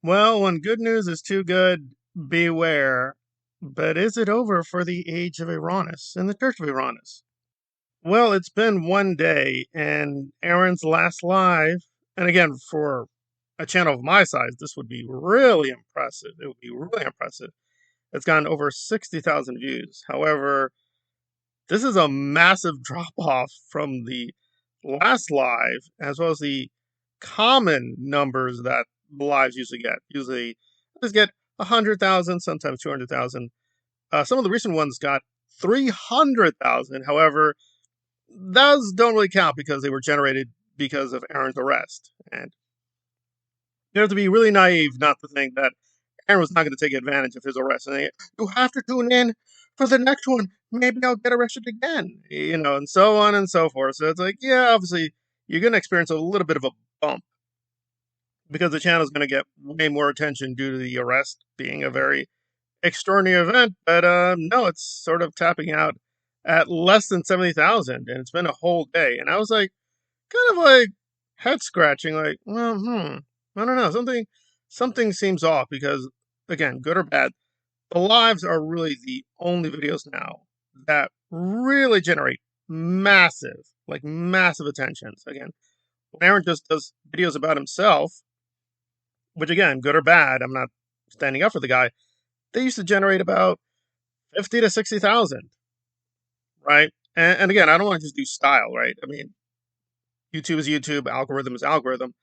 Well, when good news is too good, beware. But is it over for the age of Uranus and the Church of Uranus? Well, it's been one day, and Aaron's last live, and again, for a channel of my size, this would be really impressive. It would be really impressive. It's gotten over 60,000 views. However, this is a massive drop off from the last live, as well as the common numbers that lives usually get. Usually, just get 100,000, sometimes 200,000. Some of the recent ones got 300,000. However, those don't really count because they were generated because of Aaron's arrest. And you have to be really naive not to think that Aaron was not going to take advantage of his arrest. And you have to tune in for the next one. Maybe I'll get arrested again, and so on and so forth. So it's like, yeah, obviously, you're going to experience a little bit of a bump because the channel is going to get way more attention due to the arrest being a very extraordinary event. But no, it's sort of tapping out at less than 70,000, and it's been a whole day. And I was like, kind of like head scratching, like, well, I don't know, something seems off because, again, good or bad, the lives are really the only videos now that really generate massive attentions. Again, when Aaron just does videos about himself, which again, good or bad, I'm not standing up for the guy. They used to generate about 50 to 60,000, right? And again, I don't want to just do style, right? I mean, YouTube is YouTube, algorithm is algorithm.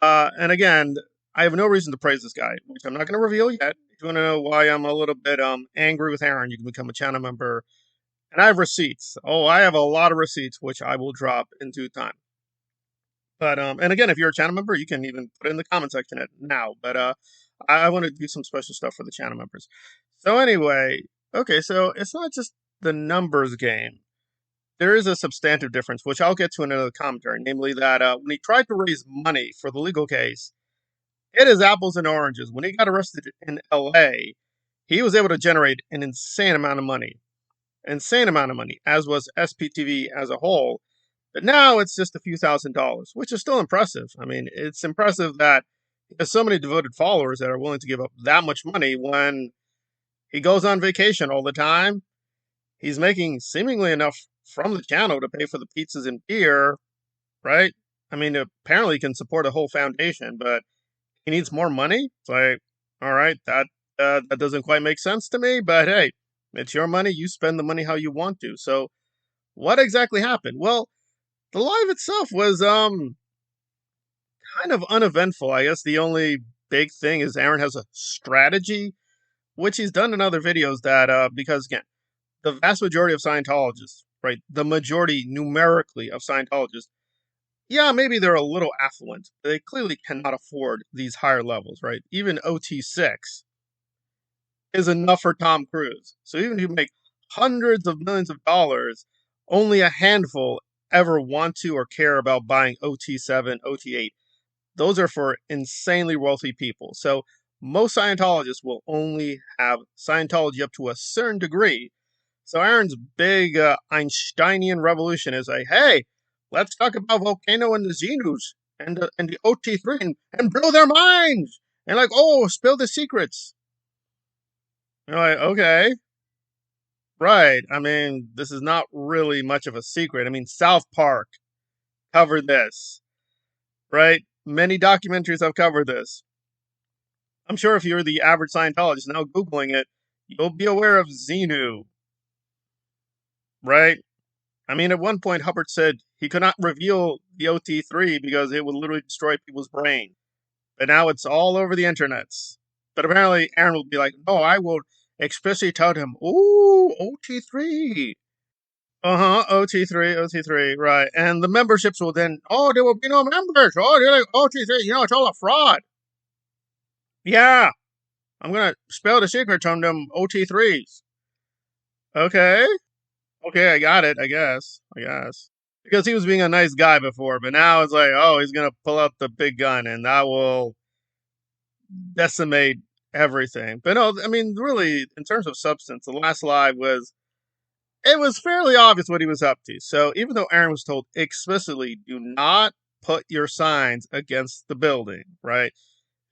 And again, I have no reason to praise this guy, which I'm not going to reveal yet. If you want to know why I'm a little bit angry with Aaron, you can become a channel member. And I have receipts. Oh, I have a lot of receipts, which I will drop in due time. But and again, if you're a channel member, you can even put it in the comment section now. But I want to do some special stuff for the channel members. So anyway, okay, so it's not just the numbers game. There is a substantive difference, which I'll get to in another commentary, namely that when he tried to raise money for the legal case, it is apples and oranges. When he got arrested in LA, he was able to generate an insane amount of money. Insane amount of money, as was SPTV as a whole. But now it's just a few $1,000s, which is still impressive. I mean, it's impressive that he has so many devoted followers that are willing to give up that much money when he goes on vacation all the time. He's making seemingly enough from the channel to pay for the pizzas and beer, right? I mean, apparently he can support a whole foundation, but he needs more money. It's like, all right, that doesn't quite make sense to me. But hey, it's your money. You spend the money how you want to. So, what exactly happened? Well, the live itself was kind of uneventful. I guess the only big thing is Aaron has a strategy, which he's done in other videos. That because again, the vast majority of Scientologists, right, the majority numerically of Scientologists, yeah, maybe they're a little affluent. They clearly cannot afford these higher levels, right? Even OT6 is enough for Tom Cruise. So even if you make hundreds of millions of dollars, only a handful ever want to or care about buying OT7, OT8. Those are for insanely wealthy people. So most Scientologists will only have Scientology up to a certain degree. So Aaron's big Einsteinian revolution is like, hey, let's talk about Volcano and the Xenus and the OT3 and blow their minds. And like, oh, spill the secrets. You're like, okay, right. I mean, this is not really much of a secret. I mean, South Park covered this, right? Many documentaries have covered this. I'm sure if you're the average Scientologist now Googling it, you'll be aware of Xenu, right? I mean, at one point, Hubbard said he could not reveal the OT3 because it would literally destroy people's brain. But now it's all over the internets. But apparently, Aaron will be like, no, I will explicitly tell them, ooh, OT3. Uh-huh, OT3, OT3, right. And the memberships will then, oh, there will be no members. Oh, they're like, OT3, it's all a fraud. Yeah, I'm going to spell the secret from them OT3s. Okay. Okay, I got it, I guess. Because he was being a nice guy before, but now it's like, oh, he's going to pull out the big gun and that will decimate everything. But no, I mean, really, in terms of substance, the last live it was fairly obvious what he was up to. So even though Aaron was told explicitly, do not put your signs against the building, right?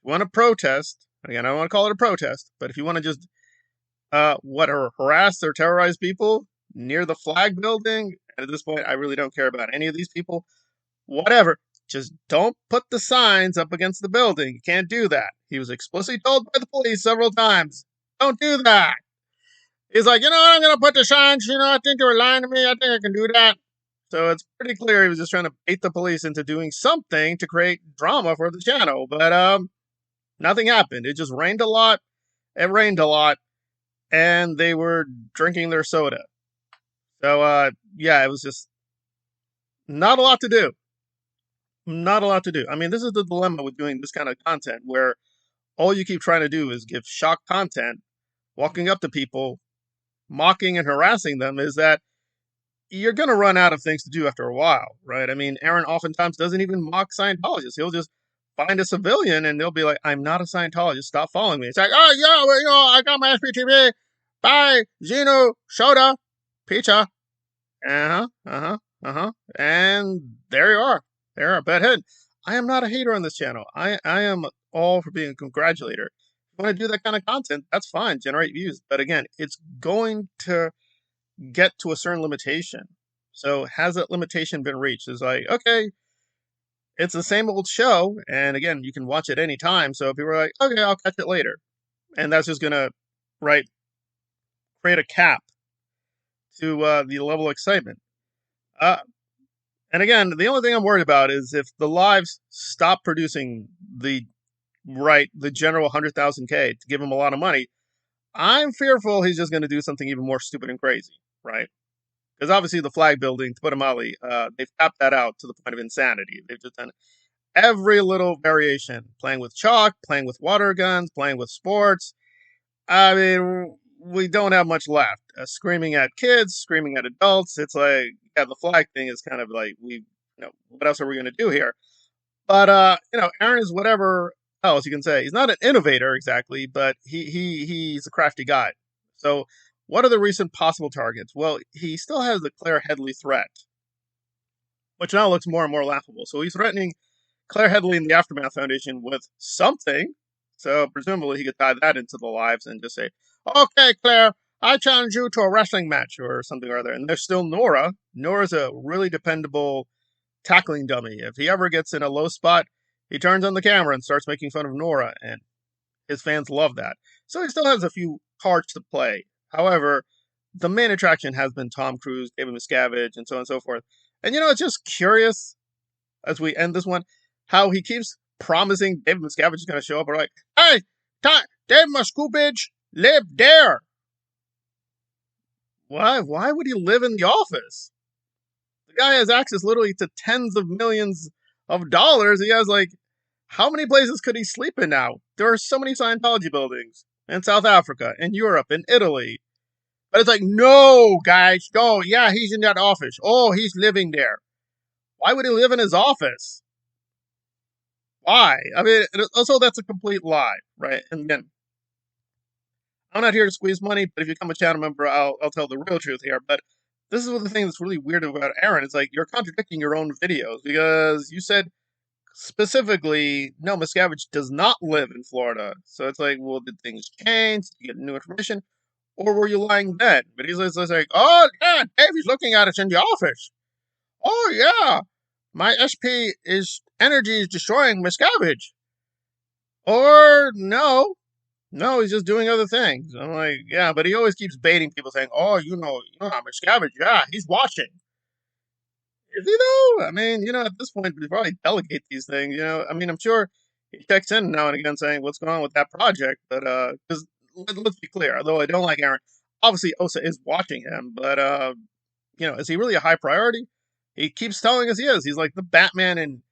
you want to protest, again, I don't want to call it a protest, but if you want to just harass or terrorize people near the flag building, and at this point, I really don't care about any of these people. Whatever. Just don't put the signs up against the building. You can't do that. He was explicitly told by the police several times, don't do that. He's like, I'm going to put the signs. I think they were lying to me. I think I can do that. So it's pretty clear he was just trying to bait the police into doing something to create drama for the channel. But nothing happened. It just rained a lot. It rained a lot. And they were drinking their soda. So, yeah, it was just not a lot to do. Not a lot to do. I mean, this is the dilemma with doing this kind of content where all you keep trying to do is give shock content, walking up to people, mocking and harassing them, is that you're going to run out of things to do after a while, right? I mean, Aaron oftentimes doesn't even mock Scientologists. He'll just find a civilian and they'll be like, I'm not a Scientologist. Stop following me. It's like, oh, yeah, well, I got my SPTV. Bye, Zeno, soda, pizza. Uh-huh, uh-huh, uh-huh. And there you are. There you are. But hey, I am not a hater on this channel. I am all for being a congratulator. If you want to do that kind of content, that's fine. Generate views. But again, it's going to get to a certain limitation. So has that limitation been reached? It's like, okay, it's the same old show. And again, you can watch it any time. So people are like, okay, I'll catch it later. And that's just going to, right, create a cap to the level of excitement. Uh, and again, the only thing I'm worried about is if the lives stop producing the general 100,000K to give him a lot of money, I'm fearful he's just going to do something even more stupid and crazy, right? Because obviously the flag building, to put it mildly, they've tapped that out to the point of insanity. They've just done every little variation, playing with chalk, playing with water guns, playing with sports. I mean, we don't have much left. Screaming at kids, screaming at adults. It's like, yeah, the flag thing is kind of like, what else are we going to do here? But Aaron is whatever else you can say. He's not an innovator exactly, but he's a crafty guy. So, what are the recent possible targets? Well, he still has the Claire Headley threat, which now looks more and more laughable. So he's threatening Claire Headley and the Aftermath Foundation with something. So presumably he could tie that into the lives and just say, "Okay, Claire, I challenge you to a wrestling match or something or other." And there's still Nora. Nora's a really dependable tackling dummy. If he ever gets in a low spot, he turns on the camera and starts making fun of Nora, and his fans love that. So he still has a few cards to play. However, the main attraction has been Tom Cruise, David Miscavige, and so on and so forth. And it's just curious as we end this one how he keeps promising David Miscavige is going to show up. We're like, hey, David Miscavige live there. Why? Why would he live in the office? The guy has access literally to tens of millions of dollars. He has how many places could he sleep in now? There are so many Scientology buildings in South Africa, in Europe, in Italy. But it's like, no, guys, no, yeah, he's in that office. Oh, he's living there. Why would he live in his office? Why? I mean, also, that's a complete lie, right? And again, I'm not here to squeeze money, but if you become a channel member, I'll tell the real truth here. But this is the thing that's really weird about Aaron. It's like you're contradicting your own videos because you said specifically, no, Miscavige does not live in Florida. So it's like, well, did things change? Did you get new information? Or were you lying then? But he's just like, oh, yeah, Davey's looking at us in the office. Oh, yeah, my SP is energy is destroying Miscavige. Or no, he's just doing other things. I'm like, yeah, but he always keeps baiting people saying, oh, Miscavige, yeah, he's watching. Is he though? I mean, at this point, we probably delegate these things. I mean, I'm sure he checks in now and again saying what's going on with that project. But because let's be clear, although I don't like Aaron, obviously Osa is watching him. But is he really a high priority? He keeps telling us he is. He's like the Batman and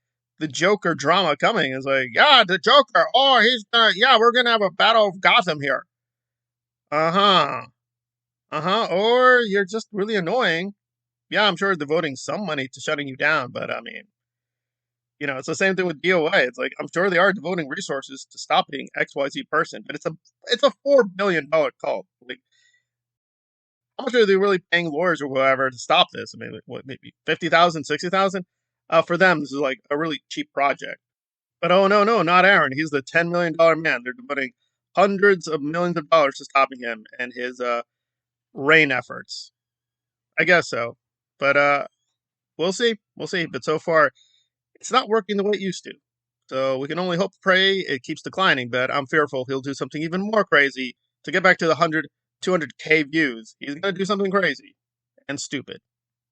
the Joker drama coming. It's like, yeah, the Joker. Oh, we're gonna have a battle of Gotham here. Uh huh. Uh huh. Or you're just really annoying. Yeah, I'm sure devoting some money to shutting you down, but I mean, it's the same thing with DOA. It's like I'm sure they are devoting resources to stop being XYZ person, but it's a $4 billion cult. Like, how much are they really paying lawyers or whoever to stop this? I mean, what maybe 50,000, 60,000? For them, this is like a really cheap project. But oh no, no, not Aaron. He's the $10 million man. They're devoting hundreds of millions of dollars to stopping him and his rain efforts. I guess so. But we'll see. We'll see. But so far, it's not working the way it used to. So we can only hope, pray it keeps declining. But I'm fearful he'll do something even more crazy to get back to the 100, 200K views. He's going to do something crazy and stupid.